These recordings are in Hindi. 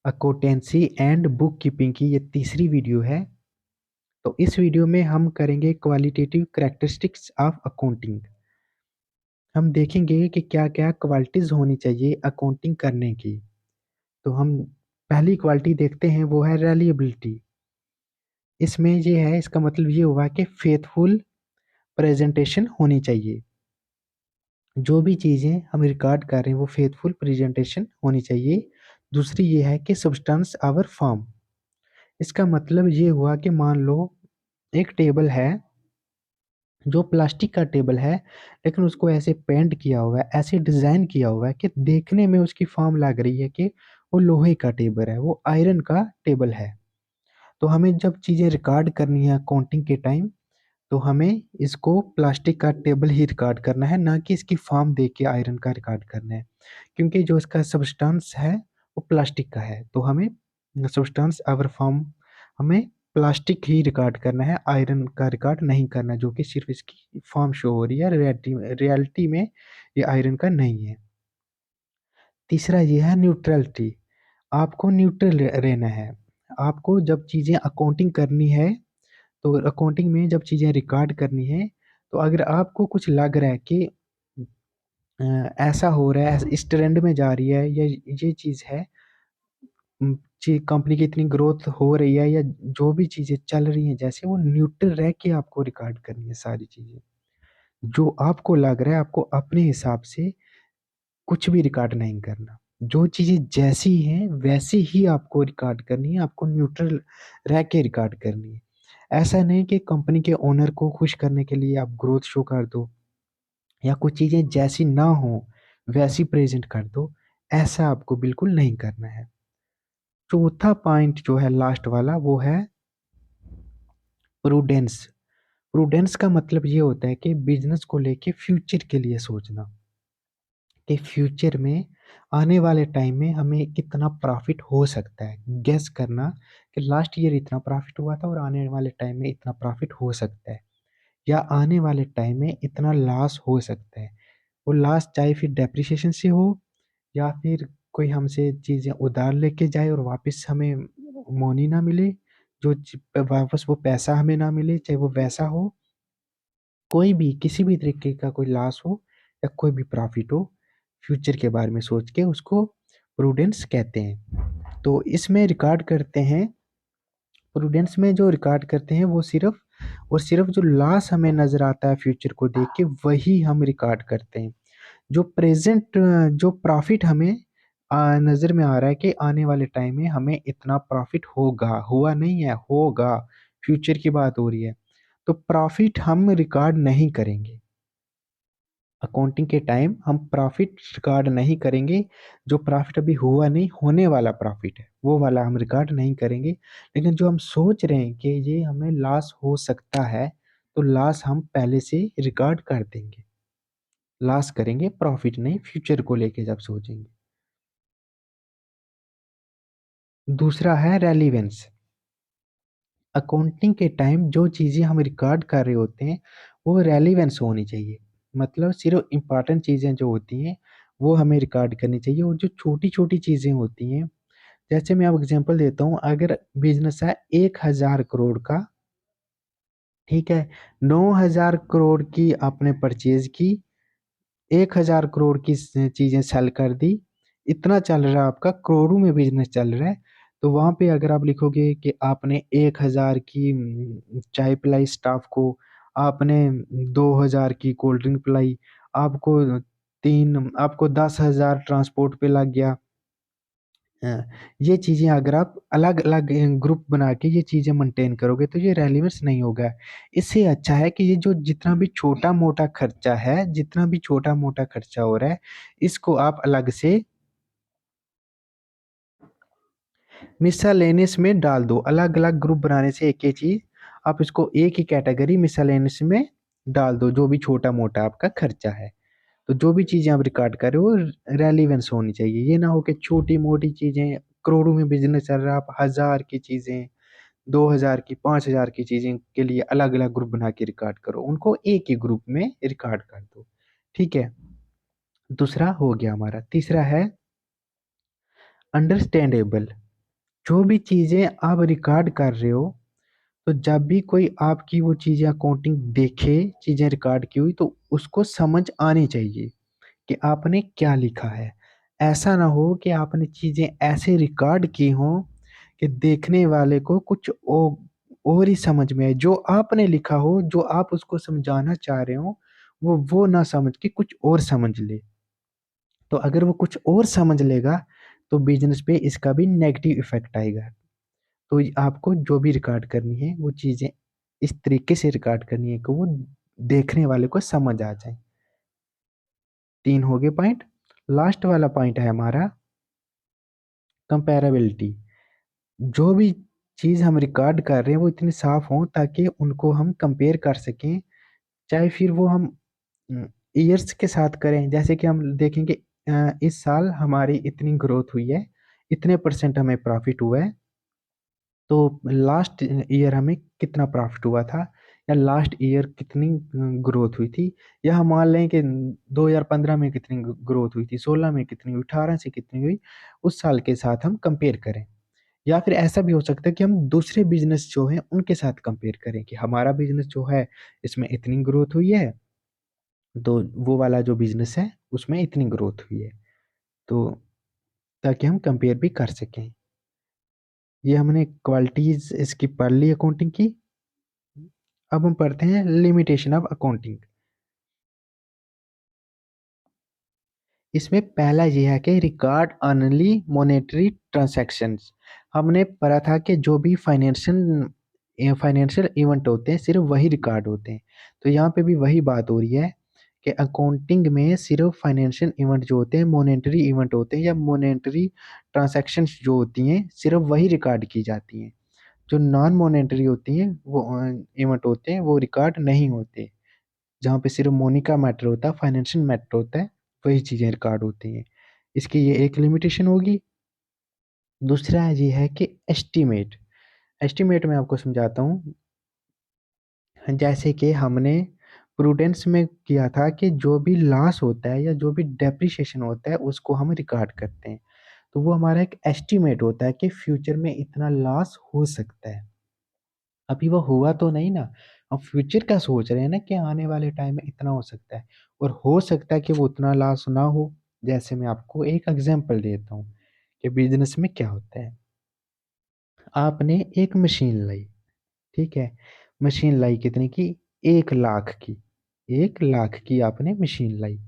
अकाउंटेंसी एंड बुक कीपिंग की ये तीसरी वीडियो है। तो इस वीडियो में हम करेंगे क्वालिटेटिव कैरेक्टरिस्टिक्स ऑफ अकाउंटिंग। हम देखेंगे कि क्या क्या क्वालिटीज होनी चाहिए अकाउंटिंग करने की। तो हम पहली क्वालिटी देखते हैं, वो है रिलायबिलिटी। इसमें ये है, इसका मतलब ये हुआ कि फेथफुल प्रेजेंटेशन होनी चाहिए। जो भी चीज़ें हम रिकॉर्ड कर रहे हैं वो फेथफुल प्रेजेंटेशन होनी चाहिए। दूसरी ये है कि सब्सटेंस आवर फॉर्म। इसका मतलब ये हुआ कि मान लो एक टेबल है, जो प्लास्टिक का टेबल है, लेकिन उसको ऐसे पेंट किया हुआ है, ऐसे डिजाइन किया हुआ है कि देखने में उसकी फॉर्म लग रही है कि वो लोहे का टेबल है, वो आयरन का टेबल है। तो हमें जब चीजें रिकॉर्ड करनी है अकाउंटिंग के टाइम, तो हमें इसको प्लास्टिक का टेबल ही रिकॉर्ड करना है, ना कि इसकी फॉर्म देख के आयरन का रिकॉर्ड करना है। क्योंकि जो इसका सब्सटेंस है वो प्लास्टिक का है, तो हमें सब्सटेंस अवर फॉर्म हमें प्लास्टिक ही रिकॉर्ड करना है, आयरन का रिकॉर्ड नहीं करना, जो कि सिर्फ इसकी फॉर्म शो हो रही है। रियलिटी में ये आयरन का नहीं है। तीसरा ये है न्यूट्रलिटी। आपको न्यूट्रल रहना है। आपको जब चीज़ें अकाउंटिंग करनी है, तो अकाउंटिंग में जब चीज़ें रिकॉर्ड करनी है, तो अगर आपको कुछ लग रहा है कि ऐसा हो रहा है, इस ट्रेंड में जा रही है, या ये चीज़ है, कंपनी की इतनी ग्रोथ हो रही है, या जो भी चीज़ें चल रही हैं, जैसे वो न्यूट्रल रह के आपको रिकॉर्ड करनी है सारी चीज़ें। जो आपको लग रहा है, आपको अपने हिसाब से कुछ भी रिकॉर्ड नहीं करना। जो चीज़ें जैसी हैं वैसी ही आपको रिकॉर्ड करनी है, आपको न्यूट्रल रह के रिकॉर्ड करनी है। ऐसा नहीं कि कंपनी के ओनर को खुश करने के लिए आप ग्रोथ शो कर दो, या कुछ चीज़ें जैसी ना हो वैसी प्रेजेंट कर दो। ऐसा आपको बिल्कुल नहीं करना है। चौथा पॉइंट जो है लास्ट वाला, वो है प्रूडेंस। प्रूडेंस का मतलब ये होता है कि बिजनेस को लेके फ्यूचर के लिए सोचना, कि फ्यूचर में आने वाले टाइम में हमें कितना प्रॉफिट हो सकता है। गेस करना कि लास्ट ईयर इतना प्रॉफिट हुआ था और आने वाले टाइम में इतना प्रॉफिट हो सकता है, या आने वाले टाइम में इतना लॉस हो सकता है। वो लॉस चाहे फिर डेप्रिसिएशन से हो, या फिर कोई हमसे चीज़ें उधार लेके जाए और वापस हमें मनी ना मिले, वापस वो पैसा हमें ना मिले, चाहे वो वैसा हो, कोई भी किसी भी तरीके का कोई लॉस हो या कोई भी प्रॉफिट हो, फ्यूचर के बारे में सोच के उसको प्रूडेंस कहते हैं। तो इसमें रिकॉर्ड करते हैं, प्रूडेंस में जो रिकॉर्ड करते हैं वो सिर्फ और सिर्फ जो लॉस हमें नजर आता है फ्यूचर को देख के, वही हम रिकॉर्ड करते हैं। जो प्रेजेंट जो प्रॉफिट हमें नजर में आ रहा है कि आने वाले टाइम में हमें इतना प्रॉफिट होगा, हुआ नहीं है, होगा, फ्यूचर की बात हो रही है, तो प्रॉफिट हम रिकॉर्ड नहीं करेंगे। अकाउंटिंग के टाइम हम प्रॉफिट रिकॉर्ड नहीं करेंगे। जो प्रॉफिट अभी हुआ नहीं, होने वाला प्रॉफिट है, वो वाला हम रिकॉर्ड नहीं करेंगे। लेकिन जो हम सोच रहे हैं कि ये हमें लॉस हो सकता है, तो लॉस हम पहले से रिकॉर्ड कर देंगे। लॉस करेंगे, प्रॉफिट नहीं, फ्यूचर को लेके जब सोचेंगे। दूसरा है रेलिवेंस। अकाउंटिंग के टाइम जो चीज़ें हम रिकॉर्ड कर रहे होते हैं वो रेलिवेंस होनी चाहिए। मतलब सिर्फ इम्पॉर्टेंट चीज़ें जो होती हैं वो हमें रिकॉर्ड करनी चाहिए, और जो छोटी छोटी चीज़ें होती हैं, जैसे मैं अब एग्जांपल देता हूँ, अगर बिजनेस है 1,000 करोड़ का, ठीक है, 9,000 करोड़ की आपने परचेज की, 1,000 करोड़ की चीजें सेल कर दी, इतना चल रहा है, आपका करोड़ों में बिजनेस चल रहा है। तो वहां पे अगर आप लिखोगे कि आपने 1,000 की चाय पिलाई स्टाफ को, आपने 2,000 की कोल्ड ड्रिंक पिलाई, आपको 10,000 ट्रांसपोर्ट पे लग गया। हाँ, ये चीजें अगर आप अलग अलग ग्रुप बना के ये चीजें मेंटेन करोगे, तो ये रेलिवेंस नहीं होगा। इससे अच्छा है कि ये जो जितना भी छोटा मोटा खर्चा है, जितना भी छोटा मोटा खर्चा हो रहा है, इसको आप अलग से मिसलेनियस में डाल दो। अलग अलग ग्रुप बनाने से एक ही चीज, आप इसको एक ही कैटेगरी मिसलेनियस में डाल दो, जो भी छोटा मोटा आपका खर्चा है। तो जो भी चीजें आप रिकॉर्ड कर रहे हो रेलिवेंस होनी चाहिए। ये ना हो कि छोटी मोटी चीजें, करोड़ों में बिजनेस चल रहा है, आप 1,000 की चीजें, 2,000 की, 5,000 की चीजें के लिए अलग अलग ग्रुप बना के रिकॉर्ड करो, उनको एक ही ग्रुप में रिकॉर्ड कर दो। ठीक है, दूसरा हो गया हमारा। तीसरा है अंडरस्टैंडेबल। जो भी चीजें आप रिकॉर्ड कर रहे हो, तो जब भी कोई आपकी वो चीजें अकाउंटिंग देखे, चीजें रिकॉर्ड की हुई, तो उसको समझ आनी चाहिए कि आपने क्या लिखा है। ऐसा ना हो कि आपने चीजें ऐसे रिकॉर्ड की हों कि देखने वाले को कुछ और ही समझ में आए, जो आपने लिखा हो, जो आप उसको समझाना चाह रहे हो, वो ना समझ के कुछ और समझ ले। तो अगर वो कुछ और समझ लेगा, तो बिजनेस पे इसका भी नेगेटिव इफेक्ट आएगा। तो आपको जो भी रिकॉर्ड करनी है, वो चीजें इस तरीके से रिकॉर्ड करनी है कि वो देखने वाले को समझ आ जाए। 3 हो गए पॉइंट। लास्ट वाला पॉइंट है हमारा कंपैरेबिलिटी। जो भी चीज हम रिकॉर्ड कर रहे हैं वो इतनी साफ हो ताकि उनको हम कंपेयर कर सकें। चाहे फिर वो हम ईयर्स के साथ करें, जैसे कि हम देखेंगे इस साल हमारी इतनी ग्रोथ हुई है, इतने परसेंट हमें प्रॉफिट हुआ है, तो लास्ट ईयर हमें कितना प्रॉफिट हुआ था, या लास्ट ईयर कितनी ग्रोथ हुई थी, या हम मान लें कि 2015 में कितनी ग्रोथ हुई थी, 16 में कितनी हुई, 18 से कितनी हुई, उस साल के साथ हम कंपेयर करें। या फिर ऐसा भी हो सकता है कि हम दूसरे बिजनेस जो हैं उनके साथ कंपेयर करें कि हमारा बिजनेस जो है इसमें इतनी ग्रोथ हुई है, तो वो वाला जो बिजनेस है उसमें इतनी ग्रोथ हुई है, तो ताकि हम कंपेयर भी कर सकें। ये हमने क्वालिटीज इसकी पढ़ ली अकाउंटिंग की। अब हम पढ़ते हैं लिमिटेशन ऑफ अकाउंटिंग। इसमें पहला ये है कि रिकॉर्ड ओनली मॉनेटरी ट्रांजैक्शंस। हमने पढ़ा था कि जो भी फाइनेंशियल इवेंट होते हैं सिर्फ वही रिकॉर्ड होते हैं। तो यहाँ पे भी वही बात हो रही है कि अकाउंटिंग में सिर्फ फाइनेंशियल इवेंट जो होते हैं, मॉनेटरी इवेंट होते हैं, या मॉनेटरी ट्रांजैक्शंस जो होती हैं, सिर्फ वही रिकॉर्ड की जाती हैं। जो नॉन मॉनेटरी होती हैं, वो इवेंट होते हैं, वो रिकॉर्ड नहीं होते। जहाँ पे सिर्फ मनी का मैटर होता है, फाइनेंशियल मैटर होता है, वही चीजें रिकॉर्ड होती हैं। इसकी ये एक लिमिटेशन होगी। दूसरा ये है कि एस्टीमेट। एस्टीमेट में आपको समझाता हूँ। जैसे कि हमने प्रूडेंस में किया था कि जो भी लॉस होता है या जो भी डेप्रिसिएशन होता है उसको हम रिकॉर्ड करते हैं। तो वो हमारा एक एस्टीमेट होता है कि फ्यूचर में इतना लॉस हो सकता है। अभी वो हुआ तो नहीं ना, हम फ्यूचर का सोच रहे हैं ना कि आने वाले टाइम में इतना हो सकता है, और हो सकता है कि वो उतना लॉस ना हो। जैसे मैं आपको एक एग्जांपल देता हूँ कि बिजनेस में क्या होता है। आपने एक मशीन लाई, ठीक है। मशीन लाई कितने की? 1 लाख की। 1 लाख की आपने मशीन लाई,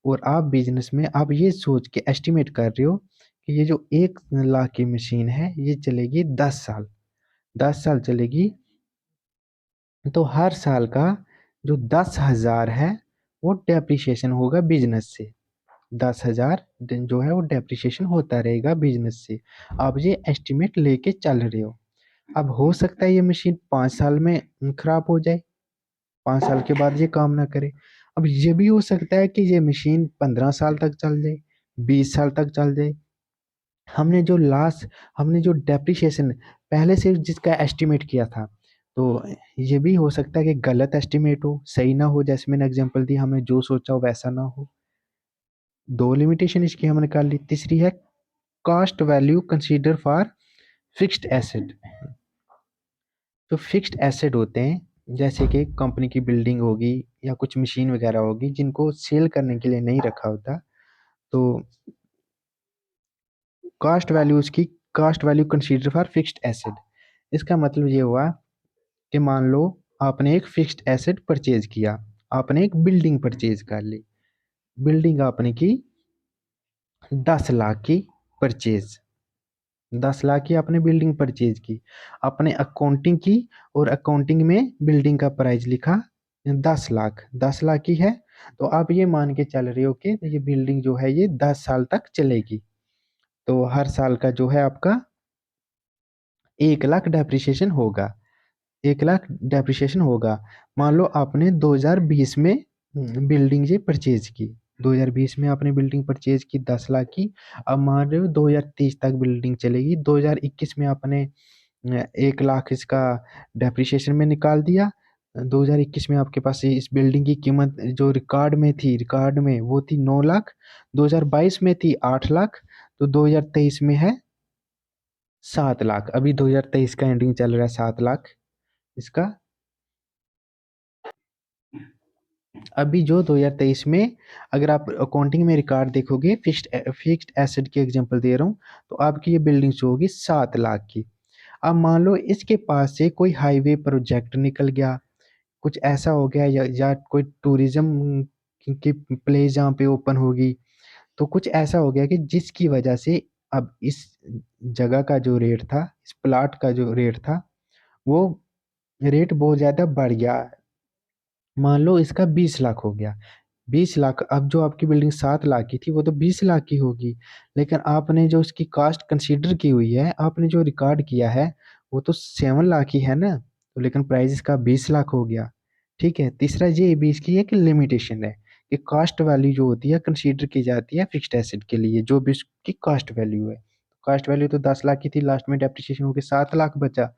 और आप बिजनेस में आप ये सोच के एस्टिमेट कर रहे हो कि ये जो 1 लाख की मशीन है ये चलेगी 10 साल। 10 साल चलेगी, तो हर साल का जो 10,000 है वो डेप्रिसिएशन होगा बिजनेस से। 10,000 जो है वो डेप्रिसिएशन होता रहेगा बिजनेस से। आप ये एस्टिमेट लेके चल रहे हो। अब हो सकता है ये मशीन 5 साल में खराब हो जाए, 5 साल के बाद ये काम ना करे। अब ये भी हो सकता है कि ये मशीन 15 साल तक चल जाए, 20 साल तक चल जाए। हमने जो लास्ट हमने जो डेप्रिसिएशन पहले से जिसका एस्टिमेट किया था, तो ये भी हो सकता है कि गलत एस्टिमेट हो, सही ना हो। जैसे मैंने एग्जांपल दी, हमने जो सोचा हो वैसा ना हो। दो लिमिटेशन इसकी हमने कर ली। तीसरी है cost value consider for fixed asset. जो फिक्स्ड एसेट होते हैं, जैसे कि कंपनी की बिल्डिंग होगी या कुछ मशीन वगैरह होगी जिनको सेल करने के लिए नहीं रखा होता, तो cost value consider for fixed asset. इसका मतलब ये हुआ कि मान लो आपने एक फिक्स्ड एसेट परचेज किया, आपने एक बिल्डिंग परचेज कर ली। बिल्डिंग आपने की 10 लाख की परचेज। 10 लाख की आपने बिल्डिंग परचेज की, आपने अकाउंटिंग की, और अकाउंटिंग में बिल्डिंग का प्राइस लिखा 10 लाख। 10 लाख की है, तो आप ये मान के चल रहे हो कि ये बिल्डिंग जो है ये 10 साल तक चलेगी। तो हर साल का जो है आपका 1 लाख डेप्रिसिएशन होगा। 1 लाख डेप्रिसिएशन होगा। मान लो आपने 2020 में बिल्डिंग ये परचेज की। 2020 में आपने बिल्डिंग परचेज की 10 लाख की। अब मान रहे हो 2030 तक बिल्डिंग चलेगी। 2021 में आपने 1 लाख इसका डेप्रिसिएशन में निकाल दिया। 2021 में आपके पास इस बिल्डिंग की कीमत जो रिकॉर्ड में वो थी 9 लाख। 2022 में थी 8 लाख। तो 2023 में है 7 लाख, अभी 2023 का एंडिंग चल रहा है, 7 लाख इसका। अभी जो 2023 में, अगर आप अकाउंटिंग में रिकॉर्ड देखोगे, फिक्स्ड एसेट की एग्जांपल दे रहा हूँ, तो आपकी ये बिल्डिंग जो होगी 7 लाख की। अब मान लो इसके पास से कोई हाईवे प्रोजेक्ट निकल गया, कुछ ऐसा हो गया, या कोई टूरिज्म की प्लेस जहाँ पे ओपन होगी, तो कुछ ऐसा हो गया कि जिसकी वजह से अब इस जगह का जो रेट था, इस प्लाट का जो रेट था, वो रेट बहुत ज़्यादा बढ़ गया। मान लो इसका 20 लाख हो गया। 20 लाख, अब जो आपकी बिल्डिंग 7 लाख की थी वो तो 20 लाख की होगी, लेकिन आपने जो उसकी कास्ट कंसीडर की हुई है, आपने जो रिकॉर्ड किया है, वो तो 7 लाख ही है ना, तो लेकिन प्राइस इसका 20 लाख हो गया। ठीक है, तीसरा ये भी इसकी एक लिमिटेशन है कि कास्ट वैल्यू जो होती है कंसीडर की जाती है फिक्स्ड एसेट के लिए, जो भी उसकी कास्ट वैल्यू है। कास्ट वैल्यू तो 10 लाख की थी, लास्ट में डेप्रिसिएशन होकर 7 लाख बचा।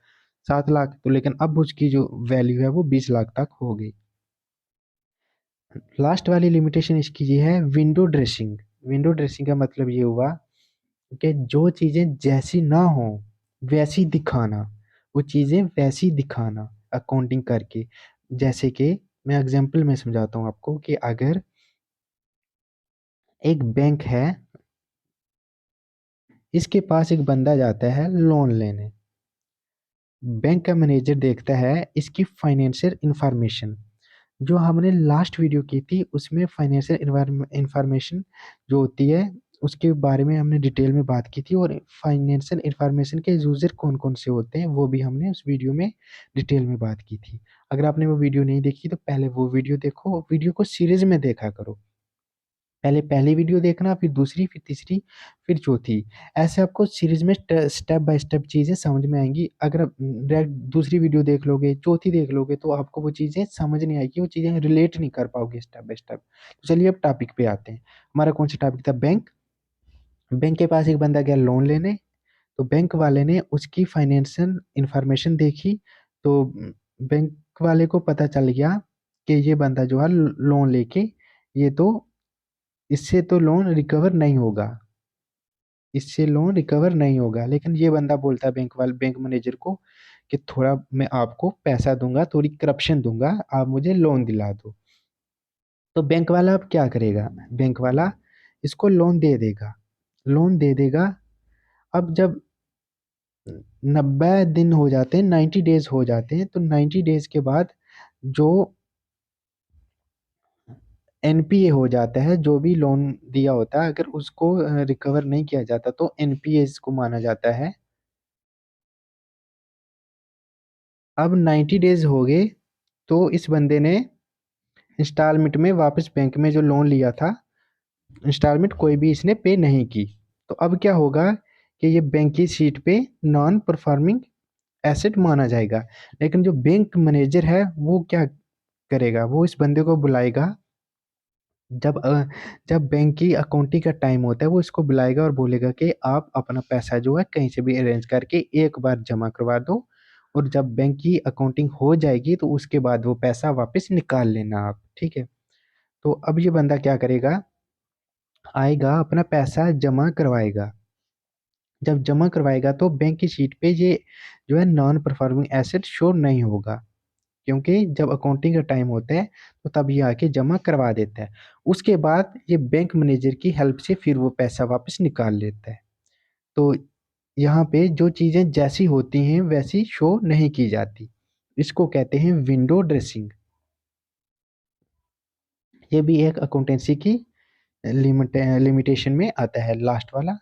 7 लाख, तो लेकिन अब उसकी जो वैल्यू है वो 20 लाख तक हो गई। लास्ट वाली लिमिटेशन इसकी ये है, विंडो ड्रेसिंग। विंडो ड्रेसिंग का मतलब ये हुआ कि जो चीजें जैसी ना हो वैसी दिखाना, वो चीजें वैसी दिखाना अकाउंटिंग करके। जैसे कि मैं एग्जांपल में समझाता हूँ आपको कि अगर एक बैंक है, इसके पास एक बंदा जाता है लोन लेने, बैंक का मैनेजर देखता है इसकी फाइनेंशियल इंफॉर्मेशन। जो हमने लास्ट वीडियो की थी उसमें फाइनेंशियल इंफॉर्मेशन जो होती है उसके बारे में हमने डिटेल में बात की थी, और फाइनेंशियल इंफॉर्मेशन के यूजर कौन कौन से होते हैं वो भी हमने उस वीडियो में डिटेल में बात की थी। अगर आपने वो वीडियो नहीं देखी तो पहले वो वीडियो देखो, वीडियो को सीरीज में देखा करो। पहले पहली वीडियो देखना, फिर दूसरी, फिर तीसरी, फिर चौथी। ऐसे आपको सीरीज में स्टेप बाय स्टेप चीजें समझ में आएंगी। अगर आप डायरेक्ट दूसरी वीडियो देख लोगे, चौथी देख लोगे, तो आपको वो चीजें समझ नहीं आएगी, वो चीजें रिलेट नहीं कर पाओगे स्टेप बाय स्टेप। तो चलिए अब टॉपिक पे आते हैं। हमारा कौन सा टॉपिक था? बैंक। बैंक के पास एक बंदा गया लोन लेने, तो बैंक वाले ने उसकी फाइनेंशियल इंफॉर्मेशन देखी, तो बैंक वाले को पता चल गया कि ये बंदा जो है लोन लेके, ये तो, इससे तो लोन रिकवर नहीं होगा, इससे लोन रिकवर नहीं होगा। लेकिन ये बंदा बोलता है बैंक मैनेजर को कि थोड़ा मैं आपको पैसा दूंगा, थोड़ी करप्शन दूंगा, आप मुझे लोन दिला दो। तो बैंक वाला अब क्या करेगा? बैंक वाला इसको लोन दे देगा, लोन दे देगा। अब जब 90 दिन हो जाते हैं, 90 डेज हो जाते हैं, तो 90 डेज के बाद जो एनपीए हो जाता है, जो भी लोन दिया होता है, अगर उसको रिकवर नहीं किया जाता तो एनपीए इसको माना जाता है। अब 90 डेज हो गए, तो इस बंदे ने इंस्टॉलमेंट में वापस बैंक में जो लोन लिया था, इंस्टॉलमेंट कोई भी इसने पे नहीं की। तो अब क्या होगा कि ये बैंक की सीट पे नॉन परफॉर्मिंग एसेट माना जाएगा। लेकिन जो बैंक मैनेजर है वो क्या करेगा? वो इस बंदे को बुलाएगा, जब जब बैंक की अकाउंटिंग का टाइम होता है, वो इसको बुलाएगा और बोलेगा कि आप अपना पैसा जो है कहीं से भी अरेंज करके एक बार जमा करवा दो, और जब बैंक की अकाउंटिंग हो जाएगी तो उसके बाद वो पैसा वापस निकाल लेना आप। ठीक है, तो अब ये बंदा क्या करेगा? आएगा, अपना पैसा जमा करवाएगा। जब जमा करवाएगा तो बैंक की शीट पे ये जो है नॉन परफॉर्मिंग एसेट शो नहीं होगा, क्योंकि जब अकाउंटिंग का टाइम होता है तो तब ये आके जमा करवा देता है। उसके बाद ये बैंक मैनेजर की हेल्प से फिर वो पैसा वापस निकाल लेता है। तो यहाँ पे जो चीजें जैसी होती हैं वैसी शो नहीं की जाती, इसको कहते हैं विंडो ड्रेसिंग। ये भी एक अकाउंटेंसी की लिमिटेशन में आता है, लास्ट वाला।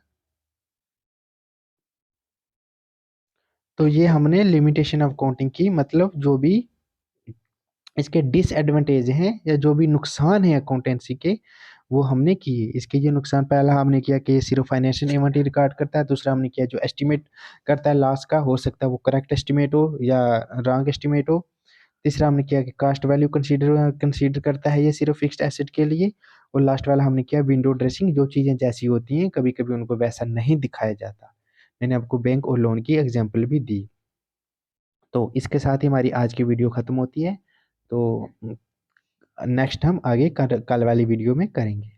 तो ये हमने लिमिटेशन ऑफ काउंटिंग की, मतलब जो भी इसके डिसएडवांटेज हैं या जो भी नुकसान है अकाउंटेंसी के, वो हमने किए। इसके ये नुकसान, पहला हमने किया कि ये सिर्फ फाइनेंशियल इवेंट ही रिकॉर्ड करता है। दूसरा हमने किया जो एस्टिमेट करता है लॉस का, हो सकता है वो करेक्ट एस्टिमेट हो या रॉन्ग एस्टिमेट हो। तीसरा हमने किया कि कास्ट वैल्यू कंसीडर कंसीडर करता है ये सिर्फ फिक्स्ड एसेट के लिए। और लास्ट वाला हमने किया विंडो ड्रेसिंग, जो चीज़ें जैसी होती हैं कभी कभी उनको वैसा नहीं दिखाया जाता। मैंने आपको बैंक और लोन की एग्जाम्पल भी दी। तो इसके साथ ही हमारी आज की वीडियो ख़त्म होती है। तो नेक्स्ट हम आगे कल वाली वीडियो में करेंगे।